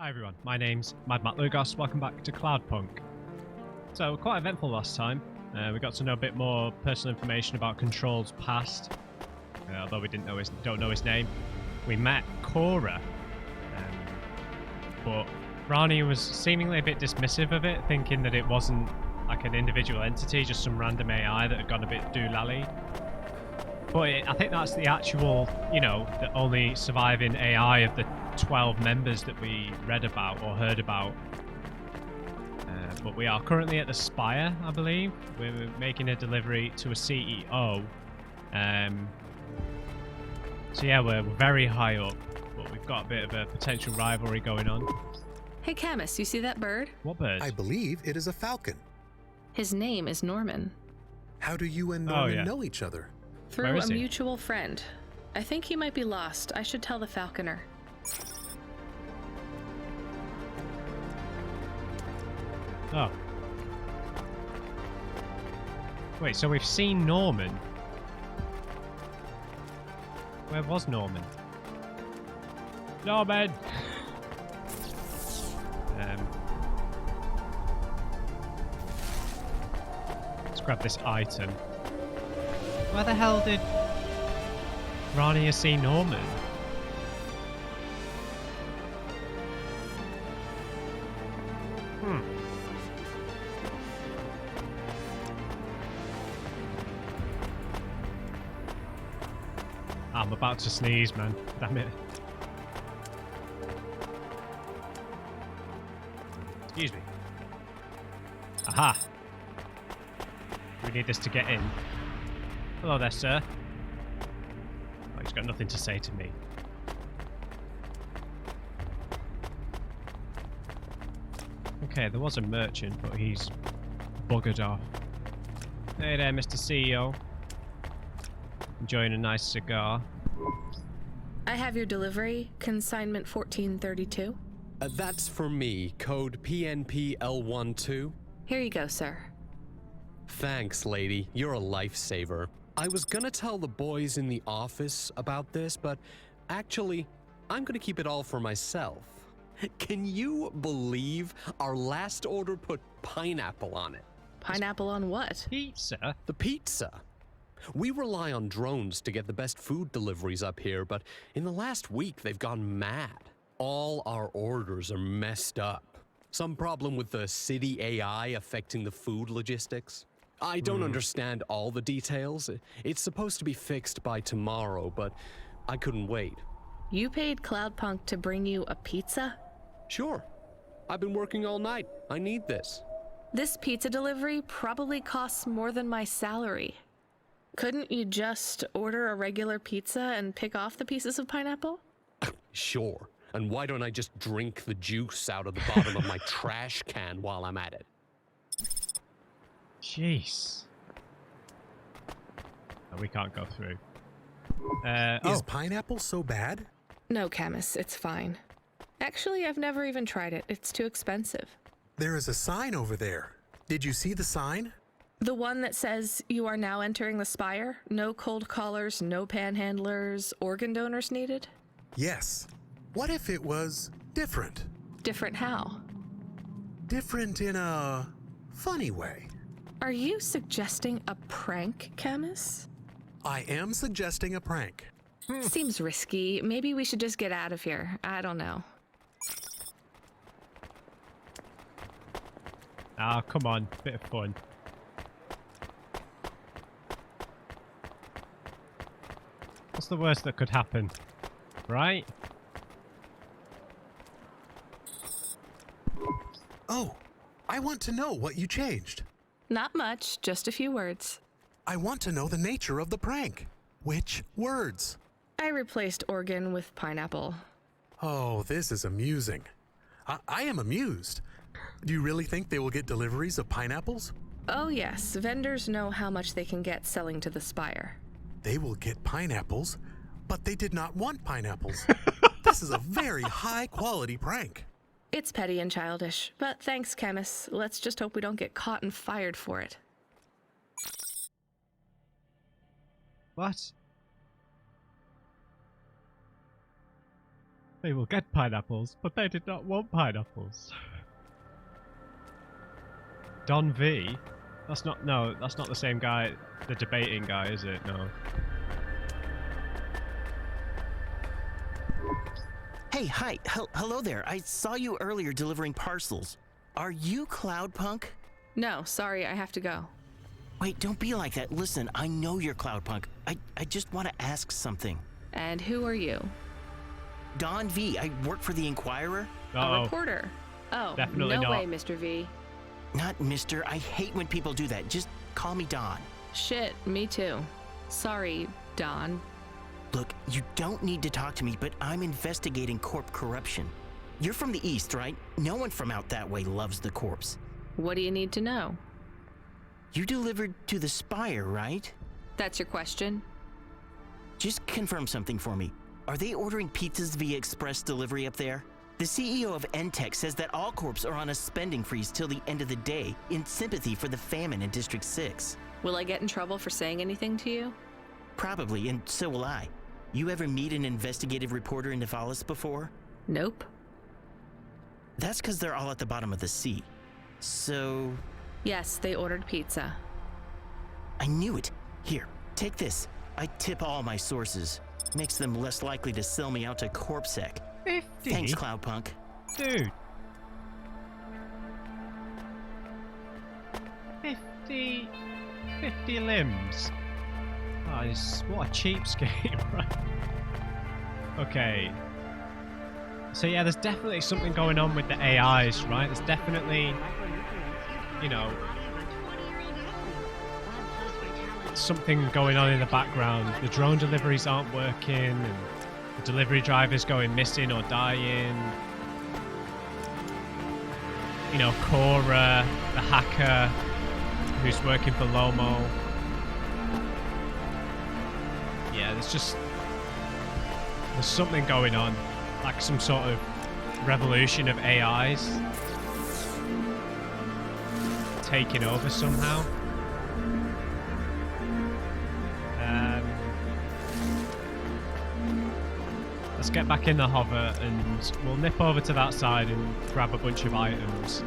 Hi everyone, my name's MadMatt Lugos, welcome back to Cloudpunk. So, quite eventful last time. We got to know a bit more personal information about Control's past, although we don't know his name. We met Cora, but Rania was seemingly a bit dismissive of it, thinking that it wasn't like an individual entity, just some random AI that had gone a bit doolally. But I think that's the actual, the only surviving AI of the 12 members that we read about or heard about. But we are currently at the Spire, I believe. We're making a delivery to a CEO. So yeah, we're very high up, but we've got a bit of a potential rivalry going on. Hey Camus, you see that bird? What bird? I believe it is a falcon. His name is Norman. How do you and Norman know each other? Through a mutual friend. I think he might be lost. I should tell the falconer. Oh. Wait, so we've seen Norman. Where was Norman? Norman! Let's grab this item. Where the hell did Rania see Norman? I'm about to sneeze, man. Damn it. Excuse me. Aha! We need this to get in. Hello there, sir. Oh, he's got nothing to say to me. Okay, there was a merchant, but he's buggered off. Hey there, Mr. CEO. Enjoying a nice cigar. I have your delivery, consignment 1432. That's for me, code PNPL12. Here you go, sir. Thanks, lady. You're a lifesaver. I was gonna tell the boys in the office about this, but actually, I'm gonna keep it all for myself. Can you believe our last order put pineapple on it? Pineapple on what? Pizza? The pizza. We rely on drones to get the best food deliveries up here, but in the last week they've gone mad. All our orders are messed up. Some problem with the city AI affecting the food logistics. I don't understand all the details. It's supposed to be fixed by tomorrow, but I couldn't wait. You paid Cloudpunk to bring you a pizza? Sure. I've been working all night. I need this. This pizza delivery probably costs more than my salary. Couldn't you just order a regular pizza and pick off the pieces of pineapple? Sure. And why don't I just drink the juice out of the bottom of my trash can while I'm at it? Jeez. Oh, we can't go through. Is pineapple so bad? No, Camus, it's fine. Actually, I've never even tried it. It's too expensive. There is a sign over there. Did you see the sign? The one that says you are now entering the Spire? No cold callers, no panhandlers, organ donors needed? Yes. What if it was different? Different how? Different in a funny way. Are you suggesting a prank, Camus? I am suggesting a prank. Seems risky. Maybe we should just get out of here. I don't know. Ah, come on. Bit of fun. What's the worst that could happen? Right? Oh, I want to know what you changed. Not much, just a few words. I want to know the nature of the prank. Which words? I replaced organ with pineapple. Oh, this is amusing. I am amused. Do you really think they will get deliveries of pineapples? Oh yes, vendors know how much they can get selling to the Spire. They will get pineapples, but they did not want pineapples. This is a very high-quality prank. It's petty and childish, but thanks, Camus. Let's just hope we don't get caught and fired for it. What? They will get pineapples, but they did not want pineapples. Don V? That's not the same guy, the debating guy, is it? No. Hey, hi, hello there. I saw you earlier delivering parcels. Are you Cloudpunk? No, sorry, I have to go. Wait, don't be like that. Listen, I know you're Cloudpunk. I just want to ask something. And who are you? Don V. I work for the Inquirer. Uh-oh. A reporter. Oh, Definitely no not. way, Mr. V. Not Mr. I hate when people do that. Just call me Don. Shit, me too. Sorry, Don. Look, you don't need to talk to me, but I'm investigating corp corruption. You're from the East, right? No one from out that way loves the corpse. What do you need to know? You delivered to the Spire, right? That's your question? Just confirm something for me. Are they ordering pizzas via express delivery up there? The CEO of Entech says that all corps are on a spending freeze till the end of the day in sympathy for the famine in District 6. Will I get in trouble for saying anything to you? Probably, and so will I. You ever meet an investigative reporter in Nivalis before? Nope. That's because they're all at the bottom of the sea. So... Yes, they ordered pizza. I knew it. Here, take this. I tip all my sources. Makes them less likely to sell me out to CorpSec. 50? Thanks, Cloudpunk. Dude. 50 limbs. Oh, what a cheapskate, right? Okay. So yeah, there's definitely something going on with the AIs, right? There's definitely, you know, something going on in the background. The drone deliveries aren't working, and the delivery drivers going missing or dying. You know, Cora, the hacker, who's working for Lomo. Yeah, there's something going on, like some sort of revolution of AIs taking over somehow. Let's get back in the hover and we'll nip over to that side and grab a bunch of items,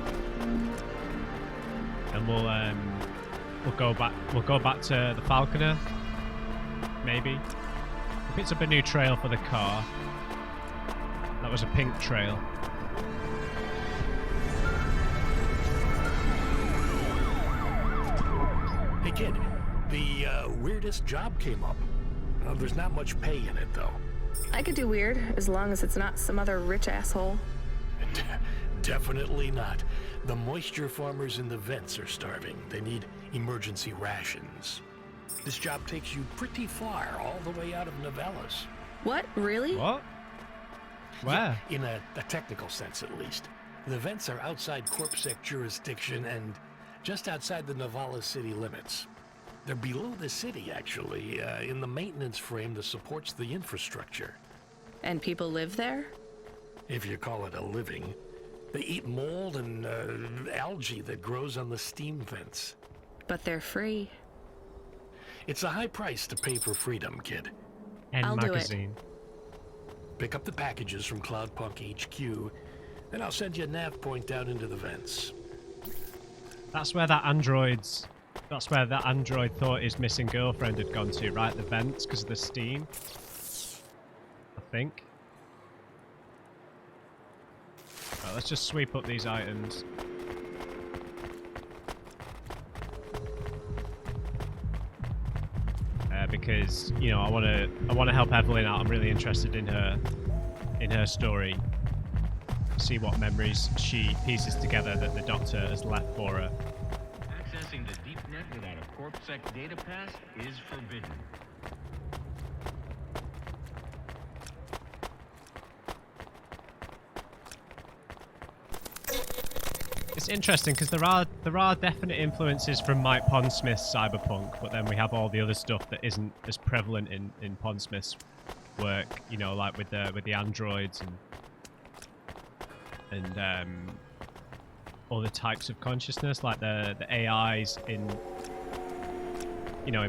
and we'll go back to the Falconer. Maybe. If it's up a new trail for the car. That was a pink trail. Hey kid, the weirdest job came up. There's not much pay in it though. I could do weird, as long as it's not some other rich asshole. Definitely not. The moisture farmers in the vents are starving. They need emergency rations. This job takes you pretty far, all the way out of Nivalis. What? Really? What? Where? Yeah, in a technical sense, at least. The vents are outside CorpSec jurisdiction and just outside the Nivalis city limits. They're below the city, actually, in the maintenance frame that supports the infrastructure. And people live there? If you call it a living. They eat mold and algae that grows on the steam vents. But they're free. It's a high price to pay for freedom, kid. End do it. magazine. Pick up the packages from Cloudpunk HQ, then I'll send you a nav point down into the vents. That's where that android thought his missing girlfriend had gone to, right? The vents, because of the steam. I think. Right, let's just sweep up these items. Because, you know, I want to help Evelyn out. I'm really interested in her story. See what memories she pieces together that the Doctor has left for her. Accessing the deep net without a CorpSec data pass is forbidden. It's interesting because there are definite influences from Mike Pondsmith's Cyberpunk, but then we have all the other stuff that isn't as prevalent in Pondsmith's work. You know, like with the androids and other types of consciousness, like the AIs in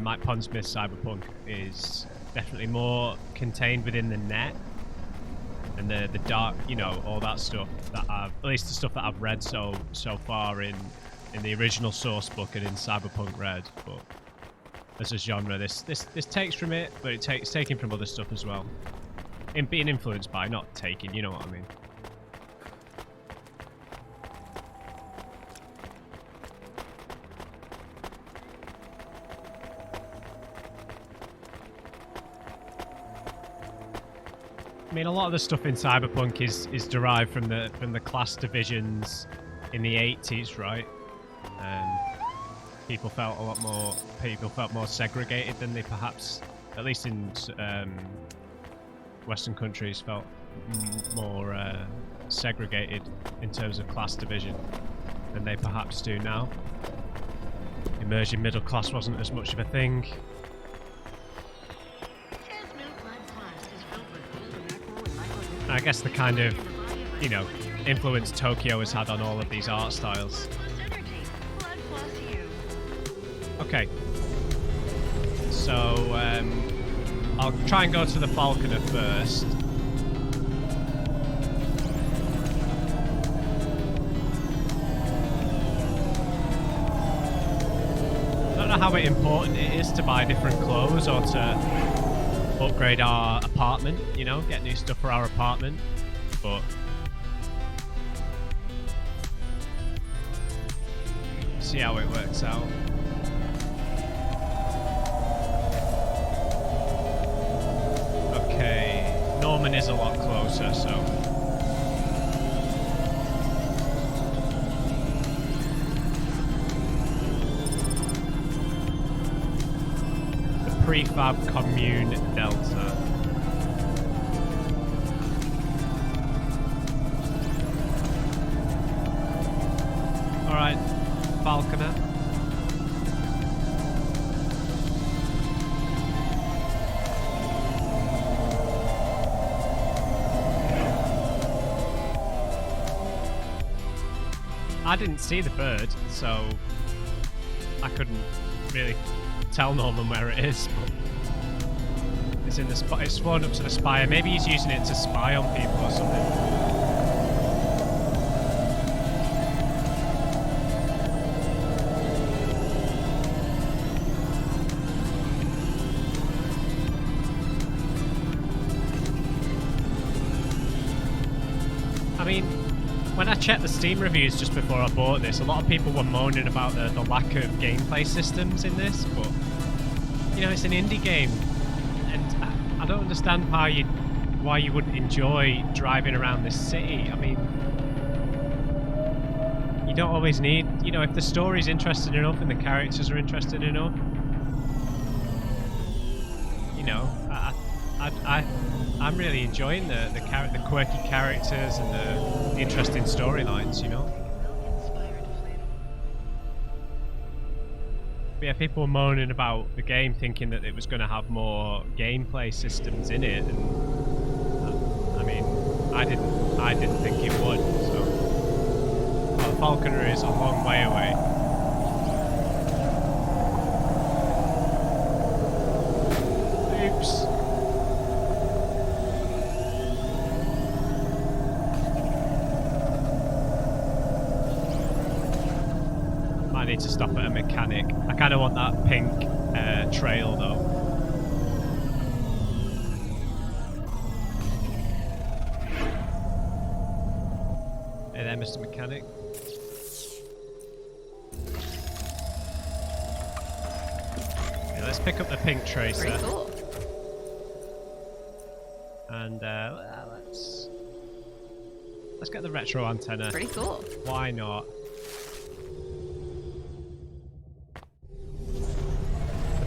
Mike Pondsmith's Cyberpunk is definitely more contained within the net. and the dark, you know, all that stuff that I've, at least the stuff that I've read so far in the original source book and in Cyberpunk Red. But as a genre, this takes from it, but it's taken from other stuff as well. In being influenced by, not taking, you know what I mean. I mean, a lot of the stuff in Cyberpunk is derived from the class divisions in the 80s, right? People felt more segregated than they perhaps, at least in Western countries, felt more segregated in terms of class division than they perhaps do now. Emerging middle class wasn't as much of a thing. I guess the kind of, you know, influence Tokyo has had on all of these art styles. Okay. So, I'll try and go to the Falconer first. I don't know how important it is to buy different clothes or to upgrade our apartment, you know, get new stuff for our apartment, but see how it works out. Okay, Norman is a lot closer, so prefab commune delta. Alright, Falconer. I didn't see the bird, so I couldn't really tell Norman where it is, but it's in the it's flown up to the spire. Maybe he's using it to spy on people or something. I mean, when I checked the Steam reviews just before I bought this, a lot of people were moaning about the lack of gameplay systems in this, but you know, it's an indie game, and I don't understand why you wouldn't enjoy driving around this city. I mean, you don't always need, you know, if the story's interesting enough and the characters are interesting enough, you know, I'm really enjoying the quirky characters and the interesting storylines, you know. But yeah, people were moaning about the game, thinking that it was going to have more gameplay systems in it, and I mean, I didn't think it would. So, well, Falconer is a long way away. Oops. I need to stop at a mechanic. I kind of want that pink trail though. Hey there, Mr. Mechanic. Yeah, let's pick up the pink tracer. Pretty cool. And let's get the retro antenna. Pretty cool. Why not?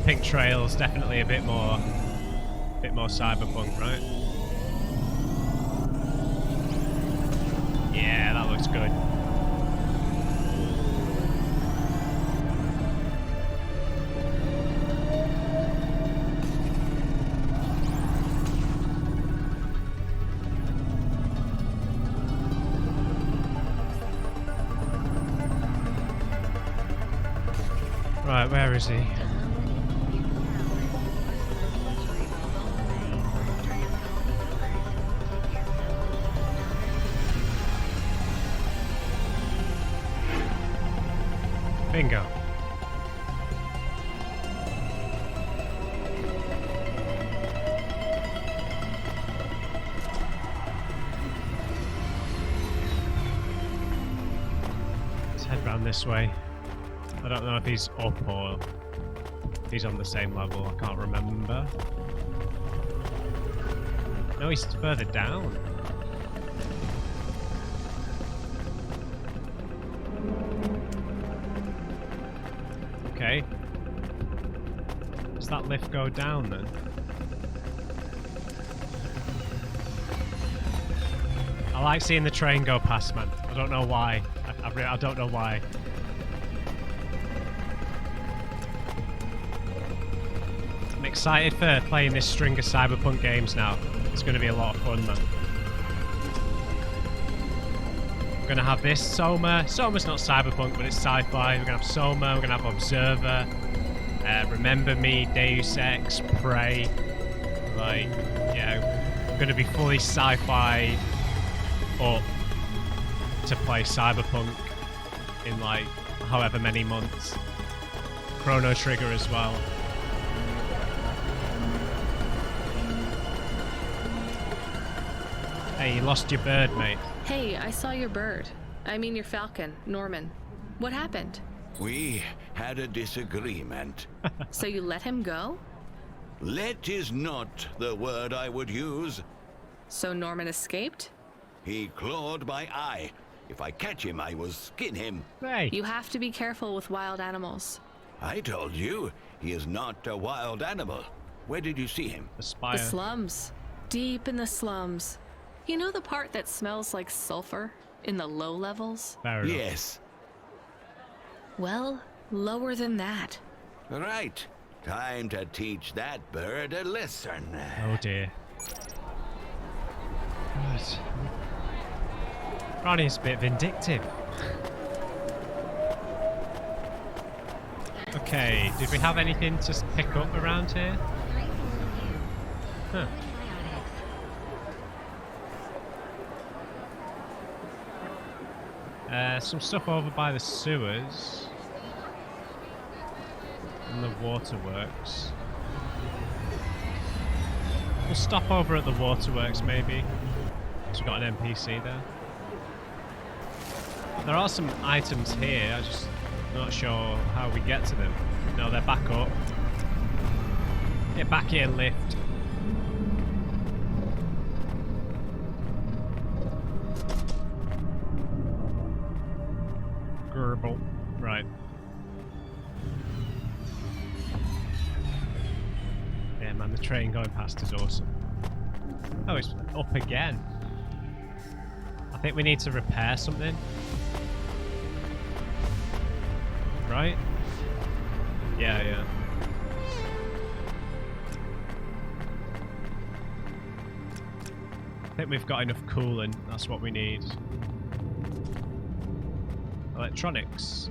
Pink trail's definitely a bit more cyberpunk, right? Yeah, that looks good. Right, where is he? Bingo. Let's head round this way. I don't know if he's up or if he's on the same level. I can't remember. No, he's further down. Okay. Does that lift go down then? I like seeing the train go past, man. I don't know why. I don't know why. I'm excited for playing this string of Cyberpunk games now. It's going to be a lot of fun, man. We're going to have this, Soma. Soma's not Cyberpunk, but it's Sci-Fi. We're going to have Soma, we're going to have Observer, Remember Me, Deus Ex, Prey. Like, yeah, we're going to be fully Sci-Fi up to play Cyberpunk in like however many months. Chrono Trigger as well. Hey, you lost your bird, mate. Hey, I saw your bird. I mean your falcon, Norman. What happened? We had a disagreement. So you let him go? Let is not the word I would use. So Norman escaped? He clawed my eye. If I catch him, I will skin him. Hey. You have to be careful with wild animals. I told you, he is not a wild animal. Where did you see him? The spire. The slums. Deep in the slums. You know the part that smells like sulfur? In the low levels? Fair enough. Yes. Well, lower than that. Right. Time to teach that bird a lesson. Oh dear. God. Rania's a bit vindictive. Okay, did we have anything to pick up around here? Huh. Some stuff over by the sewers. And the waterworks. We'll stop over at the waterworks maybe. So we've got an NPC there. There are some items here, I'm just not sure how we get to them. No, they're back up. Get back here, lift. Gerbil. Right. Yeah, man, the train going past is awesome. Oh, it's up again. I think we need to repair something. Right? Yeah. I think we've got enough coolant. That's what we need. Electronics.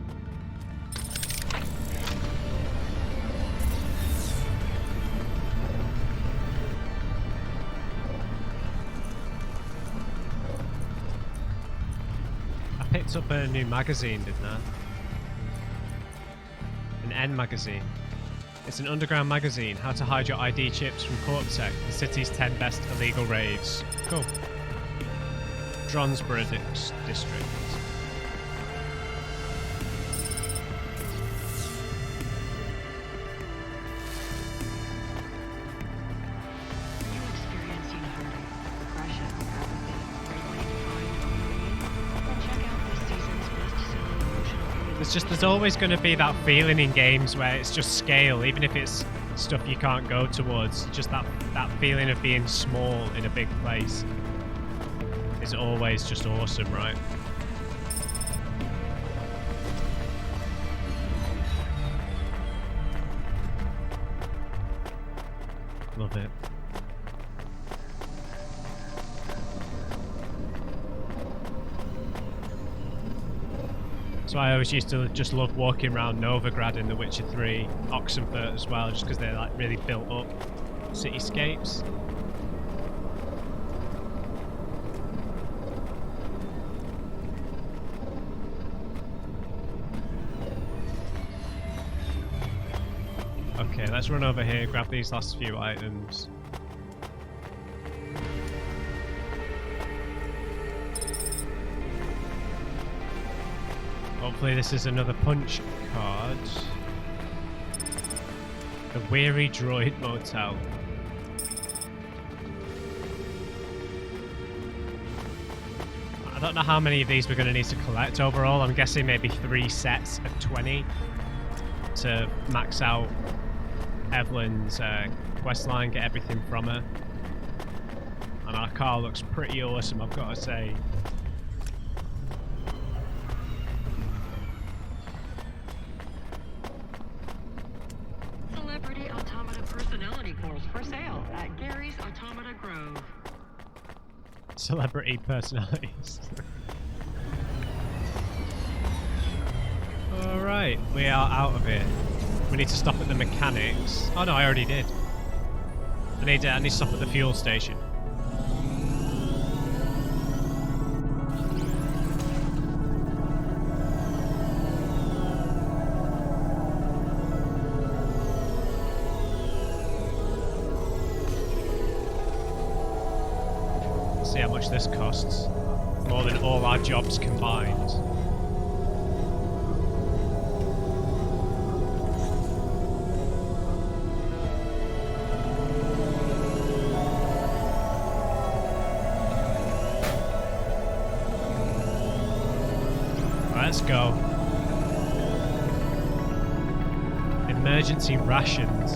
I picked up a new magazine, didn't I? An N magazine. It's an underground magazine. How to hide your ID chips from Corpsec. The city's 10 best illegal raves. Cool. Dronsborough district. There's always going to be that feeling in games where it's just scale, even if it's stuff you can't go towards. Just that feeling of being small in a big place is always just awesome, right? Love it. So I always used to just love walking around Novigrad in The Witcher 3, Oxenfurt as well, just because they're like really built up cityscapes. let's run over here, grab these last few items. Hopefully this is another punch card. The Weary Droid Motel. I don't know how many of these we're going to need to collect overall. I'm guessing maybe 3 sets of 20 to max out Evelyn's questline, get everything from her. And our car looks pretty awesome, I've got to say. Celebrity Automata Personality Course for sale at Gary's Automata Grove. Celebrity personalities. Alright, we are out of here. We need to stop at the mechanics. Oh no, I already did. I need to stop at the fuel station. See how much this costs. More than all our jobs combined. Let's go. Emergency rations.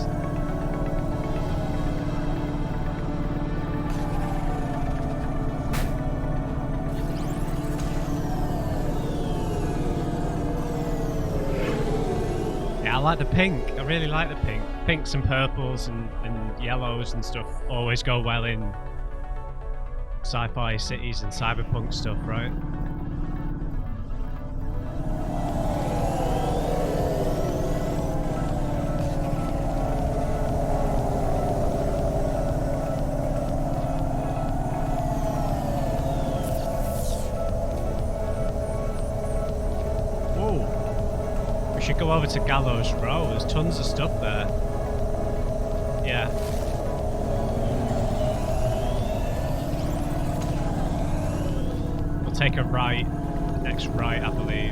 Yeah, I like the pink. I really like the pink. Pinks and purples and yellows and stuff always go well in sci-fi cities and cyberpunk stuff, right? Should go over to Gallows Row. There's tons of stuff there. Yeah. We'll take a right. Next right, I believe.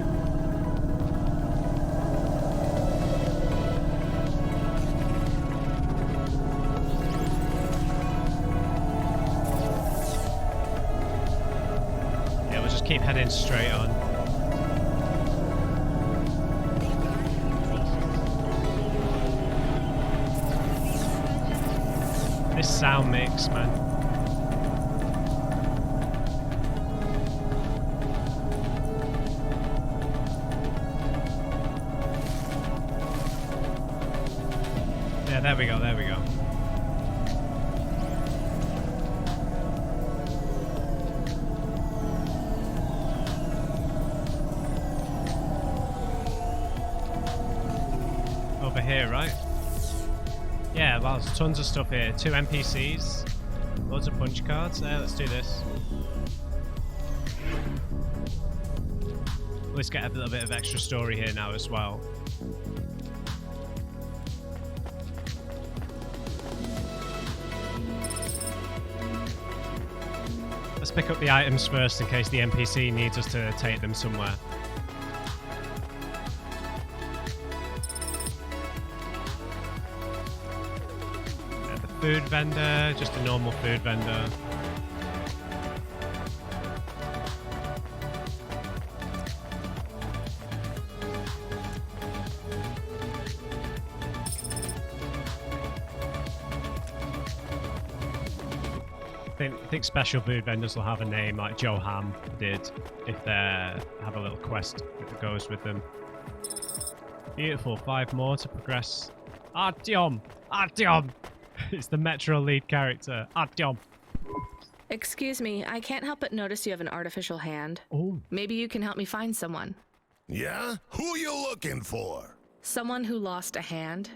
Yeah, we'll just keep heading straight on. This sound mix, man. Yeah, there we go, there we go. Over here, right? Yeah, well, there's tons of stuff here. 2 NPCs, loads of punch cards. There, let's do this. Let's get a little bit of extra story here now as well. Let's pick up the items first in case the NPC needs us to take them somewhere. Food vendor, just a normal food vendor. I think special food vendors will have a name like Joe Ham did if they have a little quest that goes with them. Beautiful, 5 more to progress. Artyom! Artyom! It's the Metro lead character. Artyom. Excuse me, I can't help but notice you have an artificial hand. Oh. Maybe you can help me find someone. Yeah? Who you looking for? Someone who lost a hand.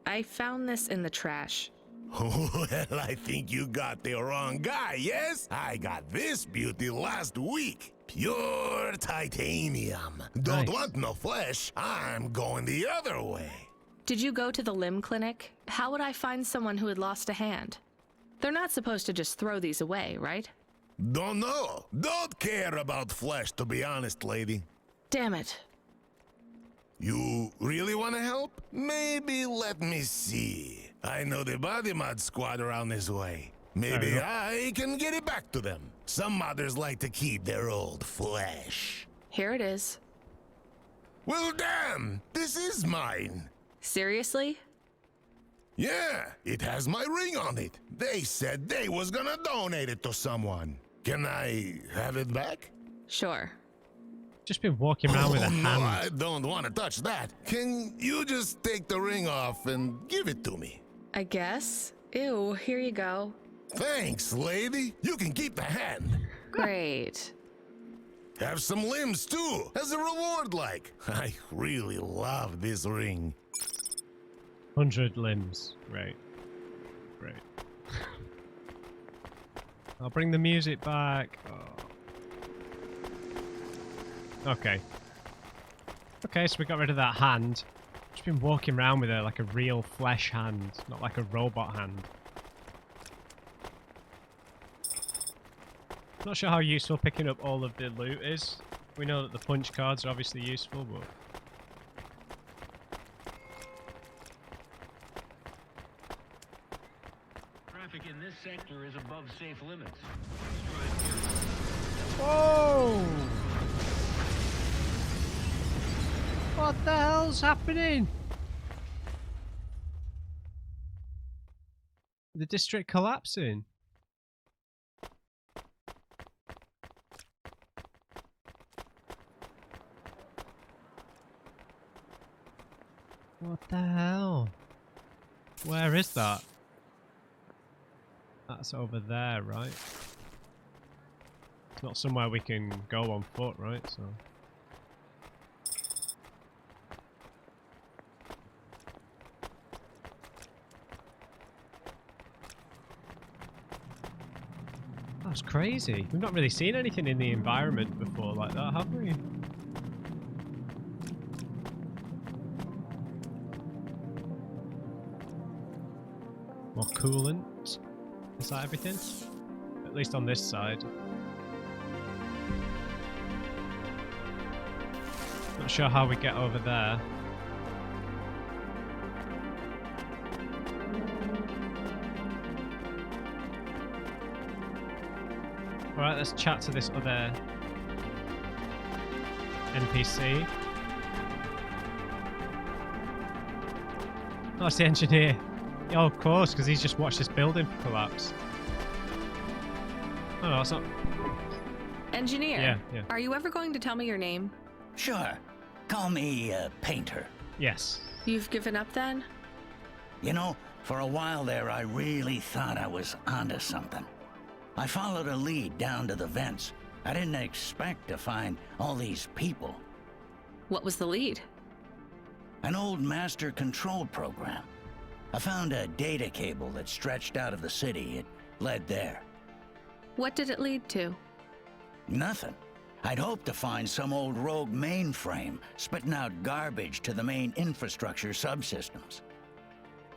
I found this in the trash. Well, I think you got the wrong guy, yes? I got this beauty last week. Pure titanium. Don't Nice. want no flesh. I'm going the other way. Did you go to the limb clinic? How would I find someone who had lost a hand? They're not supposed to just throw these away, right? Don't know. Don't care about flesh, to be honest, lady. Damn it. You really want to help? Maybe let me see. I know the body mod squad around this way. Maybe I can get it back to them. Some modders like to keep their old flesh. Here it is. Well, damn! This is mine. Seriously? Yeah, it has my ring on it. They said they was gonna donate it to someone. Can I have it back? Sure. Just been walking around with a hand. No, I don't want to touch that. Can you just take the ring off and give it to me? I guess. Ew, here you go. Thanks, lady. You can keep the hand. Great. Have some limbs too, as a reward like. I really love this ring. 100 limbs. Right. I'll bring the music back. Oh. Okay, so we got rid of that hand. Just been walking around with it like a real flesh hand, not like a robot hand. Not sure how useful picking up all of the loot is. We know that the punch cards are obviously useful, but... Traffic in this sector is above safe limits. Whoa! What the hell's happening? The district collapsing. What the hell? Where is that? That's over there, right? It's not somewhere we can go on foot, right? So. That's crazy. We've not really seen anything in the environment before like that, have we? More coolant. Is that everything? At least on this side. Not sure how we get over there. Alright, let's chat to this other NPC. Oh, it's the engineer. Oh, of course, because he's just watched this building collapse. Oh, no, it's not. Engineer, yeah. Are you ever going to tell me your name? Sure. Call me Painter. Yes. You've given up then? You know, for a while there, I really thought I was onto something. I followed a lead down to the vents. I didn't expect to find all these people. What was the lead? An old master control program. I found a data cable that stretched out of the city. It led there. What did it lead to? Nothing. I'd hoped to find some old rogue mainframe spitting out garbage to the main infrastructure subsystems.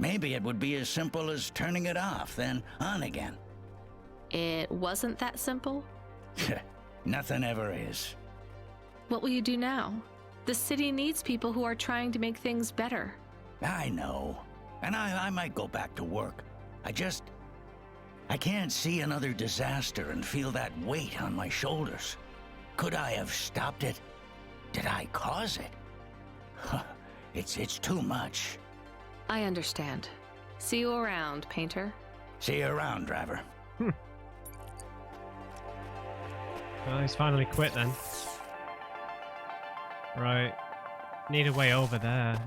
Maybe it would be as simple as turning it off, then on again. It wasn't that simple? Nothing ever is. What will you do now? The city needs people who are trying to make things better. I know. And I might go back to work. I can't see another disaster and feel that weight on my shoulders. Could I have stopped it? Did I cause it? It's too much. I understand. See you around, Painter. See you around, driver. Well, he's finally quit then. Right. Need a way over there.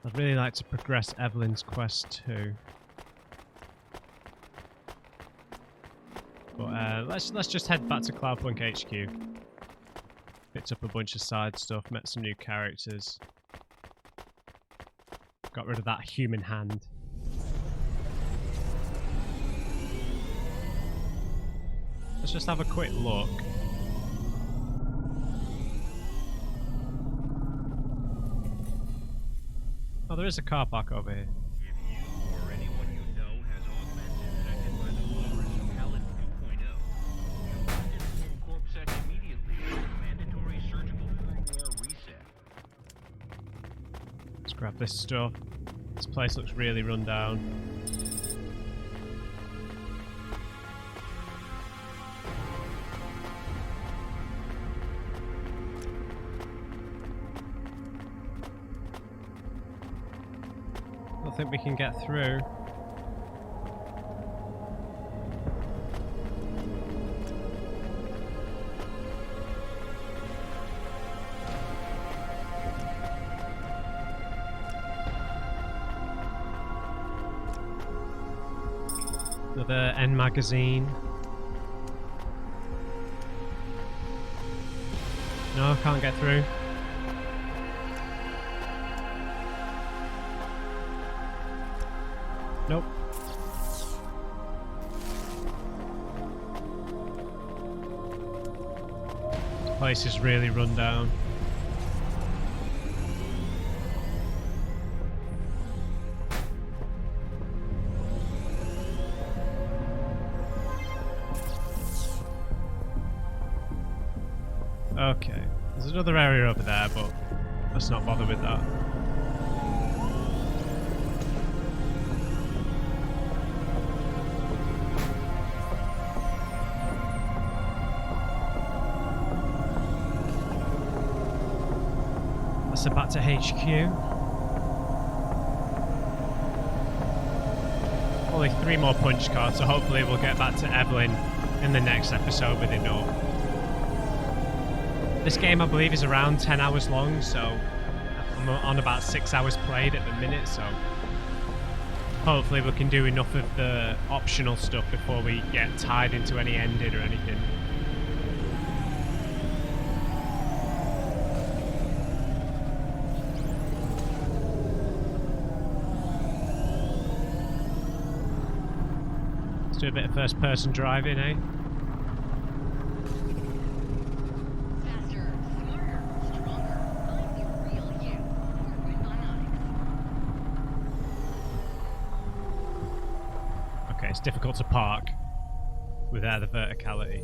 I'd really like to progress Evelyn's quest too. But let's just head back to Cloudpunk HQ. Picked up a bunch of side stuff, met some new characters. Got rid of that human hand. Let's just have a quick look. Oh, there is a car park over here. If you or anyone you know has augmented affected by the virus of Pallet 2.0, you must inform CorpSec immediately of a mandatory surgical firmware reset. Let's grab this stuff. This place looks really run down. I don't think we can get through. Another end magazine. No, can't get through. Nope. This place is really run down. Okay, there's another area over there, but let's not bother with that. So back to HQ. Only 3 more punch cards, so hopefully we'll get back to Evelyn in the next episode with enough. This game, I believe, is around 10 hours long, so I'm on about 6 hours played at the minute, so hopefully we can do enough of the optional stuff before we get tied into any ending or anything. Let's do a bit of first-person driving, eh? Faster, smarter, stronger. I'm the real you. Work with bionics. Okay, it's difficult to park without the verticality.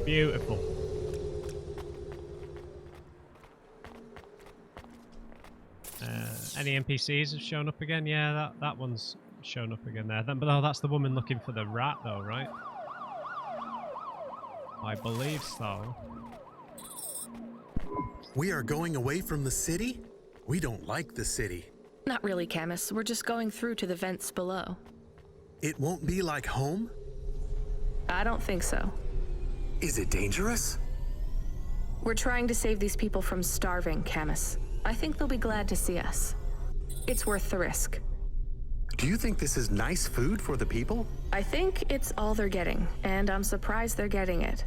Beautiful. Any NPCs have shown up again? Yeah, that one's shown up again there. But oh, that's the woman looking for the rat, though, right? I believe so. We are going away from the city? We don't like the city. Not really, Camus. We're just going through to the vents below. It won't be like home? I don't think so. Is it dangerous? We're trying to save these people from starving, Camus. I think they'll be glad to see us. It's worth the risk. Do you think this is nice food for the people? I think it's all they're getting, and I'm surprised they're getting it.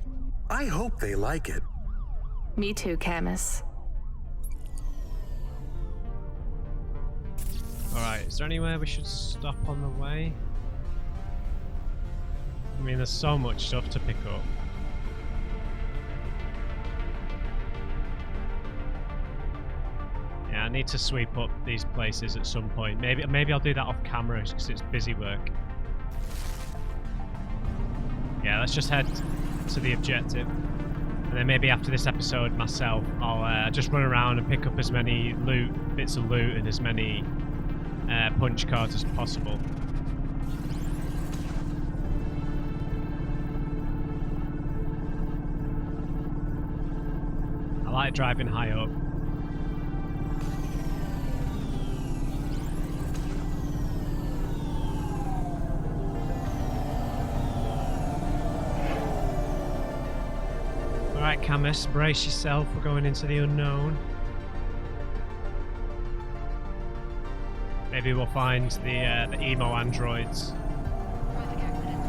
I hope they like it. Me too, Camus. Alright, is there anywhere we should stop on the way? I mean, there's so much stuff to pick up. Yeah, I need to sweep up these places at some point. Maybe I'll do that off camera because it's busy work. Yeah, let's just head to the objective. And then maybe after this episode myself, I'll just run around and pick up as many bits of loot and as many punch cards as possible. I like driving high up. Alright, Camus, brace yourself. We're going into the unknown. Maybe we'll find the emo android's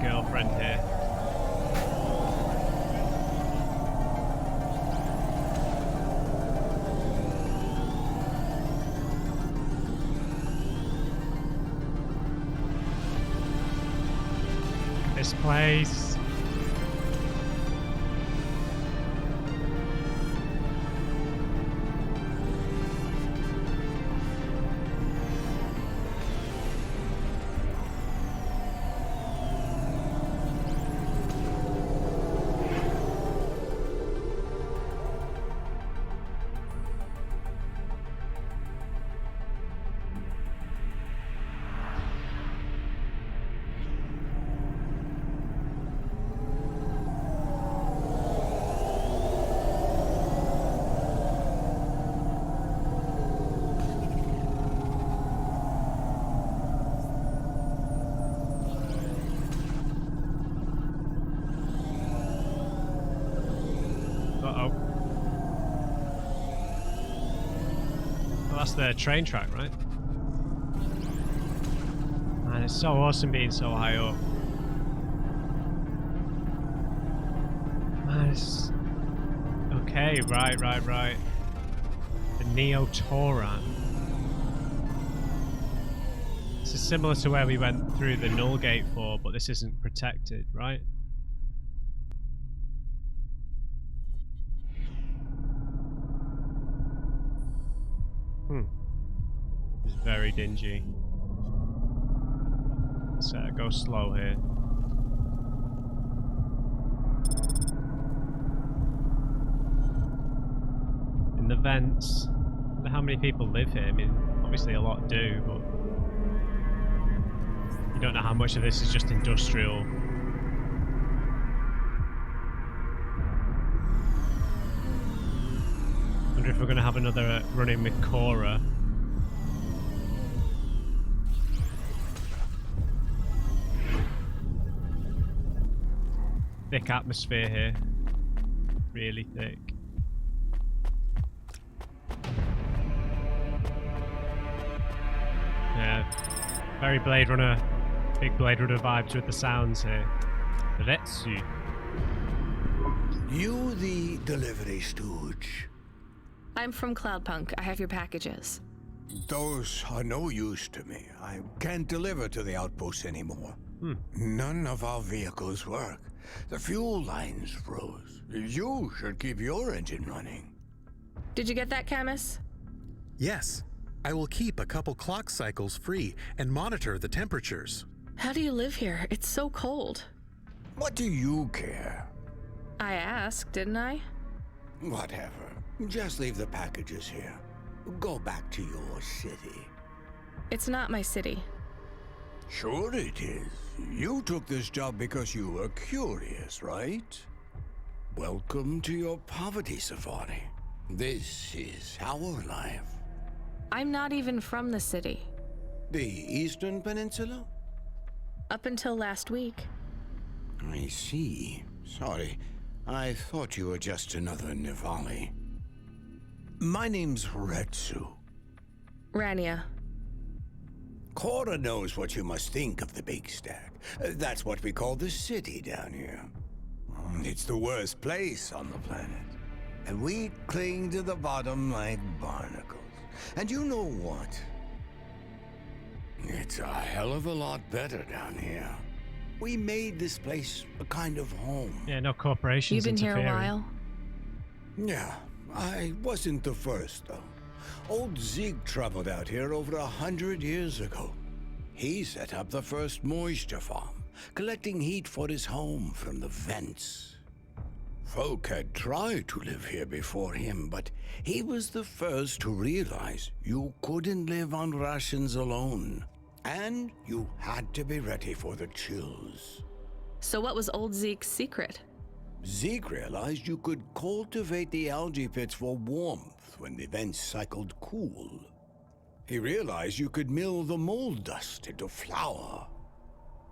girlfriend here. This place. that's the train track, right? Man, it's so awesome being so high up. Man, it's... Okay, right. The Neo-Toran. This is similar to where we went through the Null Gate for, but this isn't protected, right? It's very dingy. Let's go slow here. In the vents, I wonder how many people live here. I mean, obviously a lot do, but you don't know how much of this is just industrial. Wonder if we're going to have another run-in with Cora. Thick atmosphere here. Really thick. Yeah. Very Blade Runner. Big Blade Runner vibes with the sounds here. Retsu. You the delivery stooge? I'm from Cloudpunk. I have your packages. Those are no use to me. I can't deliver to the outpost anymore. None of our vehicles work. The fuel lines froze. You should keep your engine running. Did you get that, Camus? Yes. I will keep a couple clock cycles free and monitor the temperatures. How do you live here? It's so cold. What do you care? I asked, didn't I? Whatever. Just leave the packages here. Go back to your city. It's not my city. Sure it is. You took this job because you were curious, right? Welcome to your poverty safari. This is our life. I'm not even from the city. The Eastern Peninsula? Up until last week. I see. Sorry. I thought you were just another Nivali. My name's Retsu. Rania. Cora knows what you must think of the Big Stack. That's what we call the city down here. It's the worst place on the planet. And we cling to the bottom like barnacles. And you know what? It's a hell of a lot better down here. We made this place a kind of home. Yeah, no corporations You've been here a interfering. while? Yeah, I wasn't the first, though. Old Zeke traveled out here over 100 years ago. He set up the first moisture farm, collecting heat for his home from the vents. Folk had tried to live here before him, but he was the first to realize you couldn't live on rations alone. And you had to be ready for the chills. So what was old Zeke's secret? Zeke realized you could cultivate the algae pits for warmth when the vents cycled cool. He realized you could mill the mold dust into flour.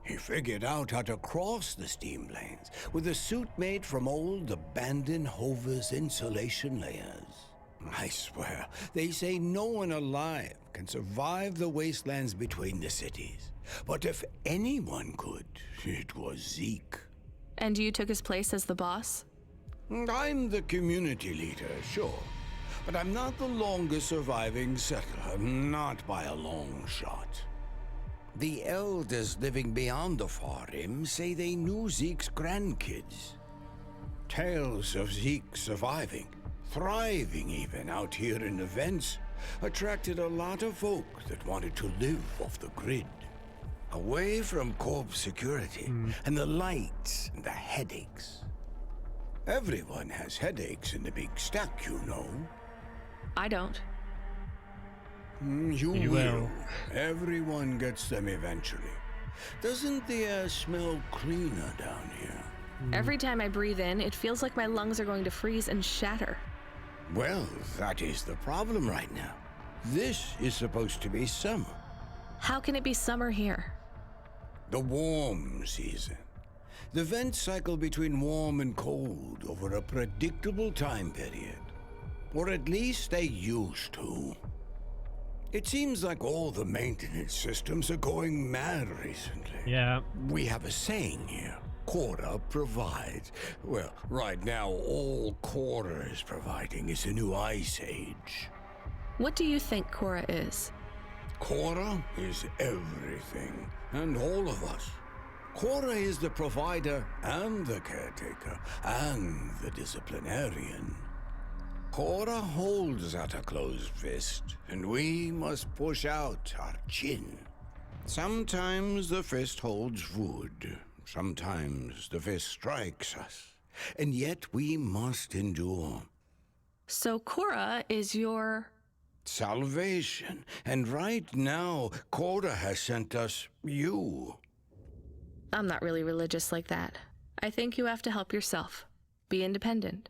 He figured out how to cross the steam lanes with a suit made from old abandoned Hover's insulation layers. I swear, they say no one alive can survive the wastelands between the cities. But if anyone could, it was Zeke. And you took his place as the boss? I'm the community leader, sure. But I'm not the longest surviving settler, not by a long shot. The elders living beyond the Far Rim say they knew Zeke's grandkids. Tales of Zeke surviving, thriving even out here in the vents, attracted a lot of folk that wanted to live off the grid. Away from corp security and the lights and the headaches. Everyone has headaches in the Big Stack, you know. I don't. You will. Everyone gets them eventually. Doesn't the air smell cleaner down here? Every time I breathe in, it feels like my lungs are going to freeze and shatter. Well, that is the problem right now. This is supposed to be summer. How can it be summer here? The warm season. The vents cycle between warm and cold over a predictable time period. Or at least they used to. It seems like all the maintenance systems are going mad recently. Yeah. We have a saying here. Cora provides. Well, right now, all Cora is providing is a new ice age. What do you think Cora is? Cora is everything, and all of us. Cora is the provider and the caretaker and the disciplinarian. Cora holds out a closed fist, and we must push out our chin. Sometimes the fist holds wood. Sometimes the fist strikes us. And yet we must endure. So Cora is your... Salvation. And right now, Cora has sent us you. I'm not really religious like that. I think you have to help yourself. Be independent.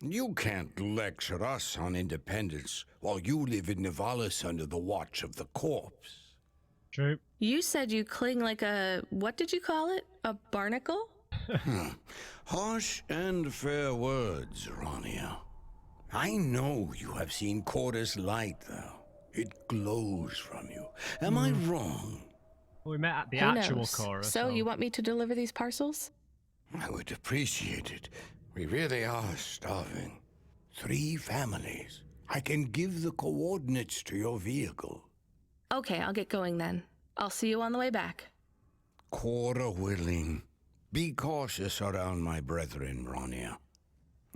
You can't lecture us on independence while you live in Nivalis under the watch of the corpse. True. You said you cling like a... what did you call it? A barnacle? Harsh and fair words, Rania. I know you have seen Cora's light, though. It glows from you. Am I wrong? Well, we met at the Who actual knows? Cora. So you want me to deliver these parcels? I would appreciate it. We really are starving. 3 families. I can give the coordinates to your vehicle. Okay, I'll get going then. I'll see you on the way back. Cora willing. Be cautious around my brethren, Rania.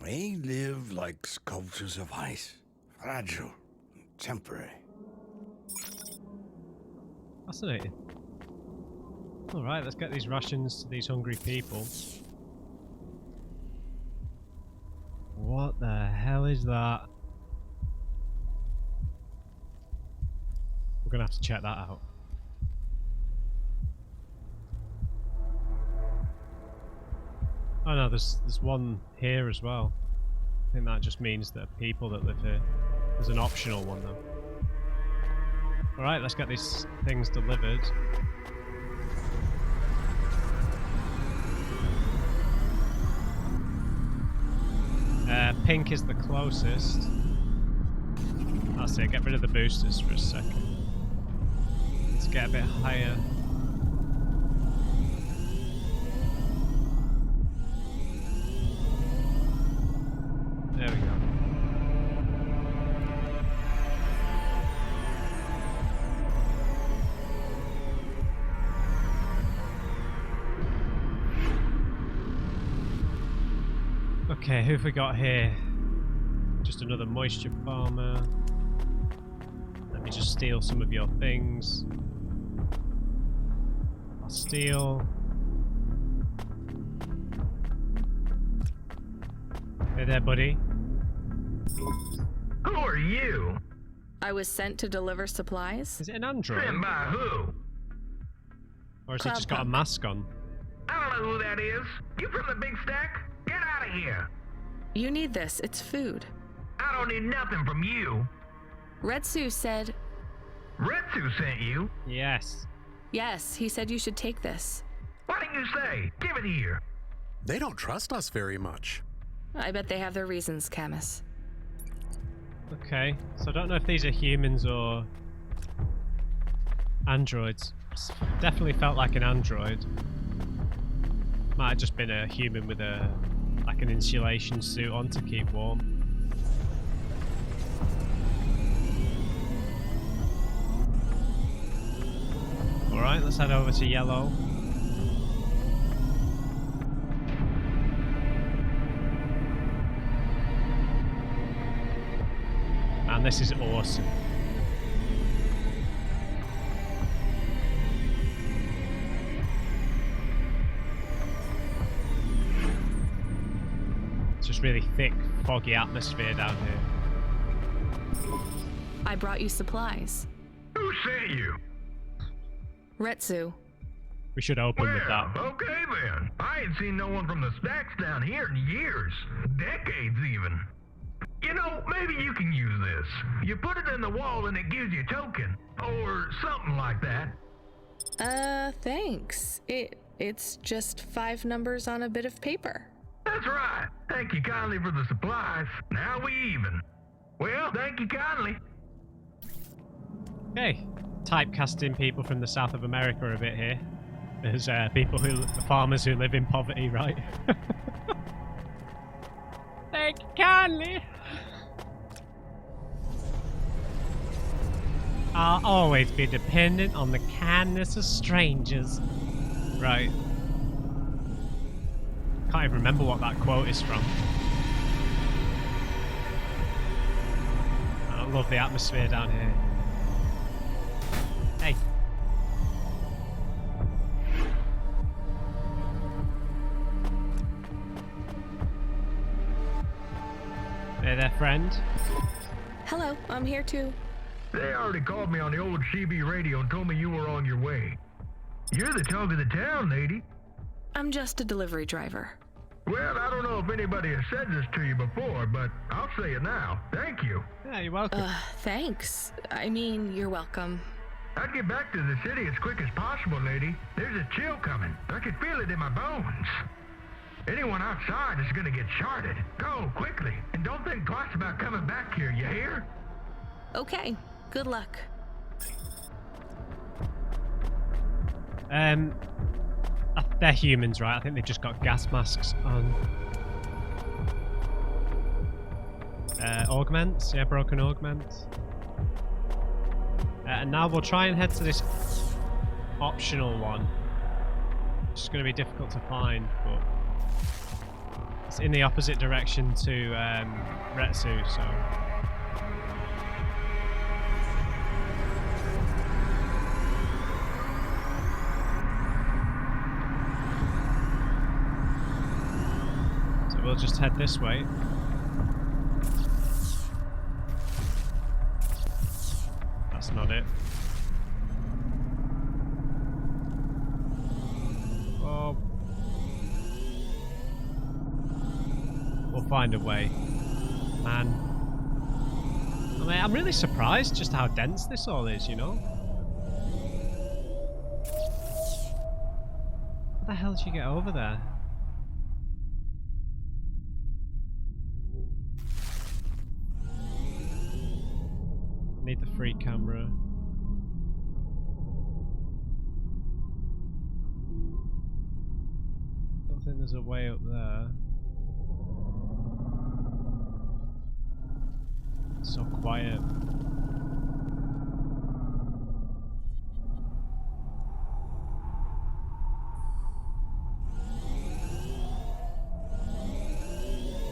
They live like sculptures of ice. Fragile and temporary. Fascinating. Alright, let's get these rations to these hungry people. What the hell is that? We're gonna have to check that out. Oh no, there's one here as well. I think that just means that people that live here. There's an optional one though. Alright, let's get these things delivered. Pink is the closest. That's it, get rid of the boosters for a second. Let's get a bit higher. There we go. Okay, who have we got here? Just another moisture farmer. Let me just steal some of your things. I'll steal. Hey there, buddy. Who are you? I was sent to deliver supplies. Is it an android? Sent by who? Or has he just got a Cloudpunk. mask on? I don't know who that is. You from the big stack? Get out of here. You need this. It's food. I don't need nothing from you. Retsu said... Retsu sent you? Yes. Yes, he said you should take this. What did you say? Give it here. They don't trust us very much. I bet they have their reasons, Camus. Okay, so I don't know if these are humans or androids. Definitely felt like an android. Might have just been a human with a like an insulation suit on to keep warm. Alright, let's head over to yellow. And this is awesome. It's just really thick, foggy atmosphere down here. I brought you supplies. Who sent you? Retsu. We should open with that. Okay then. I ain't seen no one from the stacks down here in years. Decades even. You know, maybe you can use this. You put it in the wall and it gives you a token. Or something like that. Thanks. It's just 5 numbers on a bit of paper. That's right. Thank you kindly for the supplies. Now we even. Well, thank you kindly. Okay, typecasting people from the south of America a bit here. There's farmers who live in poverty, right? Thank you kindly. I'll always be dependent on the kindness of strangers. Right. Can't even remember what that quote is from. I love the atmosphere down here. Hey. Hey there, friend. Hello, I'm here too. They already called me on the old CB radio and told me you were on your way. You're the talk of the town, lady. I'm just a delivery driver. Well, I don't know if anybody has said this to you before, but I'll say it now. Thank you. Yeah, you're welcome. Thanks. I mean, you're welcome. I'd get back to the city as quick as possible, lady. There's a chill coming. I can feel it in my bones. Anyone outside is gonna get charted. Go, quickly. And don't think twice about coming back here, you hear? Okay. Good luck. They're humans, right? I think they've just got gas masks on. Augments, yeah, broken augments. And now we'll try and head to this optional one. It's going to be difficult to find, but it's in the opposite direction to Retsu, so. We'll just head this way. That's not it. Oh. We'll find a way. Man. I mean, I'm really surprised just how dense this all is, you know? How the hell did you get over there? Need the free camera. Don't think there's a way up there. It's so quiet.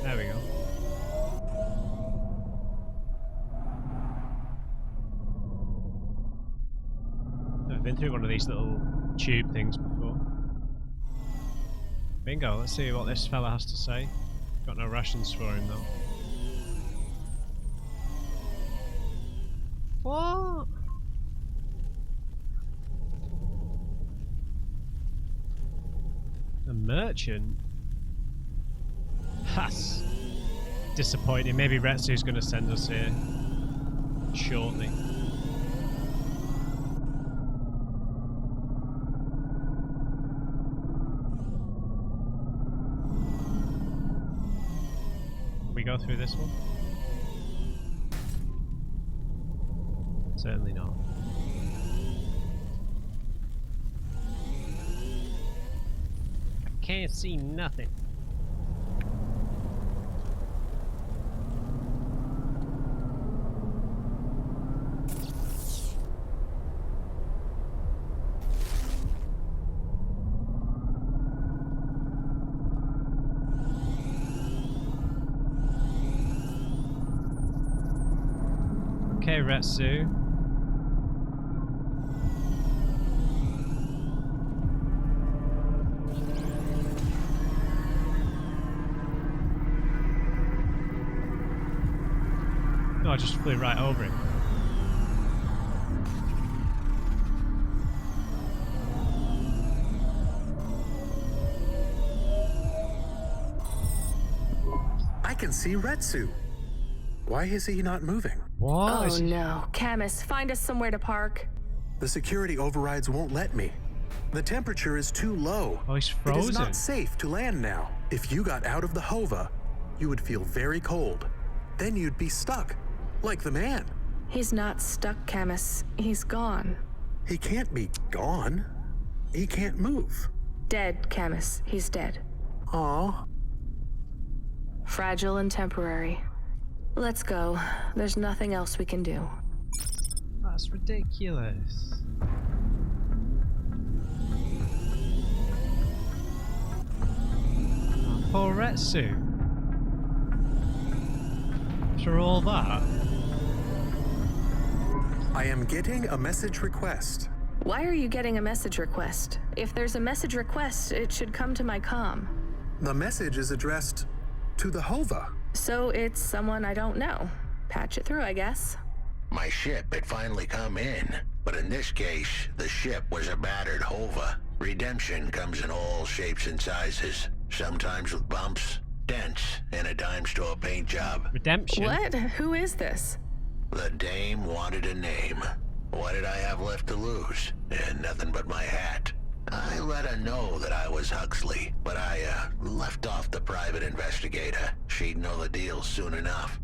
There we go. I've been through one of these little tube things before. Bingo, let's see what this fella has to say. Got no rations for him though. What? A merchant? That's disappointing. Maybe Retsu's going to send us here shortly. We go through this one? Certainly not. I can't see nothing. Okay, Retsu. No, I just flew right over it. I can see Retsu. Why is he not moving? What? Oh no. Camus, find us somewhere to park. The security overrides won't let me. The temperature is too low. Oh, he's It is frozen. not safe to land now. If you got out of the Hova, you would feel very cold. Then you'd be stuck, like the man. He's not stuck, Camus. He's gone. He can't be gone. He can't move. Dead, Camus. He's dead. Aw. Fragile and temporary. Let's go. There's nothing else we can do. That's ridiculous. Oh, poor Retsu. After all that. I am getting a message request. Why are you getting a message request? If there's a message request, it should come to my comm. The message is addressed to the Hova. So it's someone I don't know. Patch it through, I guess. My ship had finally come in, but in this case, the ship was a battered Hova. Redemption comes in all shapes and sizes, sometimes with bumps, dents, and a dime store paint job. Redemption? What? Who is this? The dame wanted a name. What did I have left to lose? And nothing but my hat. I let her know that I was Huxley, but I left off the private investigator. She'd know the deal soon enough.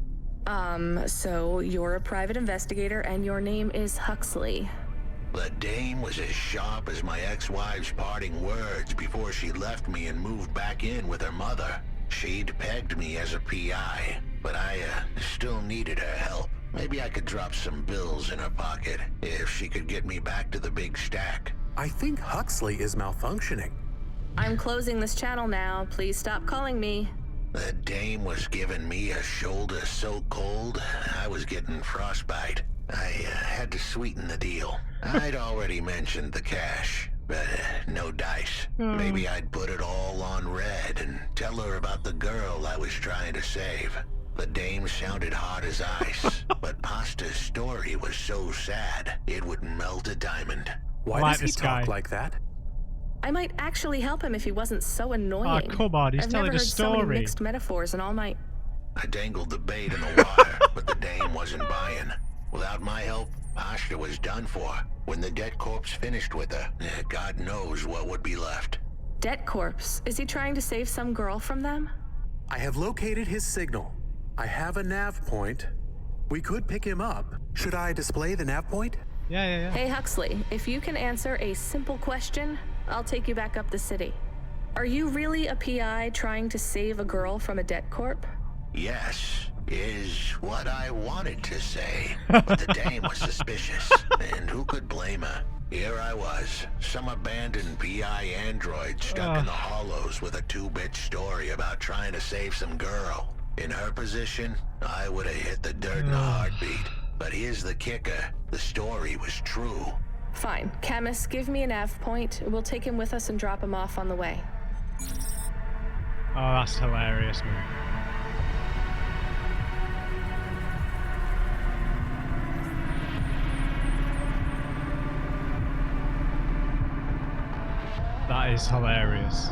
So you're a private investigator and your name is Huxley. The dame was as sharp as my ex-wife's parting words before she left me and moved back in with her mother. She'd pegged me as a PI, but I still needed her help. Maybe I could drop some bills in her pocket if she could get me back to the big stack. I think Huxley is malfunctioning. I'm closing this channel now. Please stop calling me. The dame was giving me a shoulder so cold, I was getting frostbite. I had to sweeten the deal. I'd already mentioned the cash, but no dice. Maybe I'd put it all on red and tell her about the girl I was trying to save. The dame sounded hard as ice, but Pasta's story was so sad, it would melt a diamond. Why does he talk like that? I might actually help him if he wasn't so annoying. Oh, come on, he's I've telling never a heard so many story. mixed metaphors in all my... I dangled the bait in the water, but the dame wasn't buying. Without my help, Pasta was done for. When the dead corpse finished with her, God knows what would be left. Debt corpse? Is he trying to save some girl from them? I have located his signal. I have a nav point. We could pick him up. Should I display the nav point? Yeah. Hey Huxley, if you can answer a simple question, I'll take you back up the city. Are you really a PI trying to save a girl from a debt corp? Yes, is what I wanted to say, but the dame was suspicious, and who could blame her? Here I was, some abandoned PI android stuck in the hollows with a 2-bit story about trying to save some girl. In her position, I would have hit the dirt in a heartbeat. But here's the kicker, the story was true. Fine. Camus, give me a nav point. We'll take him with us and drop him off on the way. Oh, that's hilarious, man. That is hilarious.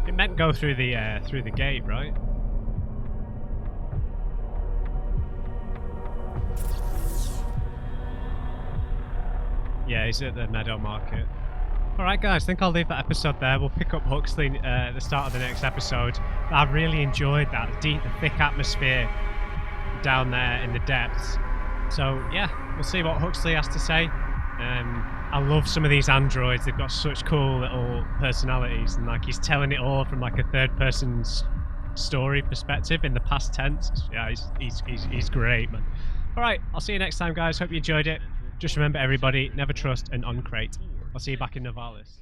It meant go through the gate, right? Yeah, he's at the Meadow Market. Alright guys, I think I'll leave that episode there. We'll pick up Huxley at the start of the next episode. I really enjoyed that deep, thick atmosphere down there in the depths. So yeah, we'll see what Huxley has to say. I love some of these androids. They've got such cool little personalities, and like he's telling it all from like a third-person story perspective in the past tense. Yeah, he's great, man. All right, I'll see you next time, guys. Hope you enjoyed it. Just remember, everybody, never trust an uncrate. I'll see you back in Nivalis.